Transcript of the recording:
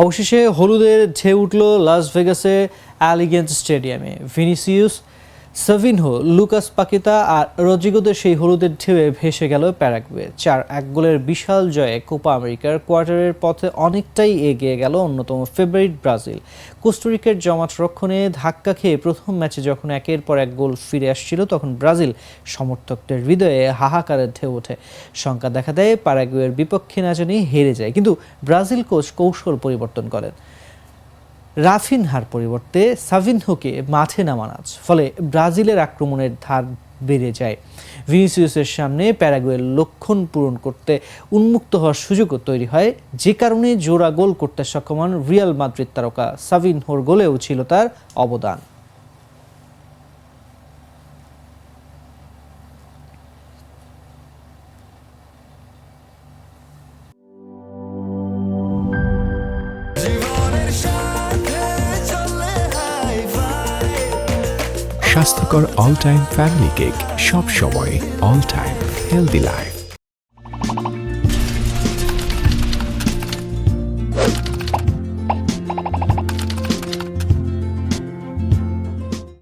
অবশেষে হলুদের ঢেউ উঠল লাস ভেগাসে অ্যালিগেন্স স্টেডিয়ামে। ভিনিসিয়াস, সাভিনহো, লুকাস পাকেতা আর রদ্রিগোদের সেই হলুদের ঢেউয়ে ভেসে গেল প্যারাগুয়ে। 4-1 গোলের বিশাল জয়ে কোপা আমেরিকার কোয়ার্টারের পথে অনেকটাই এগিয়ে গেল অন্যতম ফেভারিট ব্রাজিল। কোস্টারিকার জমাট রক্ষণে ধাক্কা খেয়ে প্রথম ম্যাচে যখন একের পর এক গোল ফিরে আসছিল, তখন ব্রাজিল সমর্থকদের হৃদয়ে হাহাকারের ঢেউ ওঠে। শঙ্কা দেখা দেয় প্যারাগুয়ের বিপক্ষে না জানি হেরে যায়, কিন্তু ব্রাজিল কোচ কৌশল পরিবর্তন করেন। রাফিনহার পরিবর্তে সাভিনহোকে মাঠে নামান আজ, ফলে ব্রাজিলের আক্রমণের ধার বেড়ে যায়। ভিনিসিয়াসের সামনে প্যারাগুয়ের লক্ষ্যণ পূরণ করতে উন্মুক্ত হওয়ার সুযোগও তৈরি হয়, যে কারণে জোড়া গোল করতে সক্ষম হন রিয়াল মাদ্রিদ তারকা। সাভিনহোর গোলেও ছিল তার অবদান। স্বাস্থ্যকর অল টাইম ফ্যামিলি কেক, সব সময় অল টাইম হেলদি লাইফ।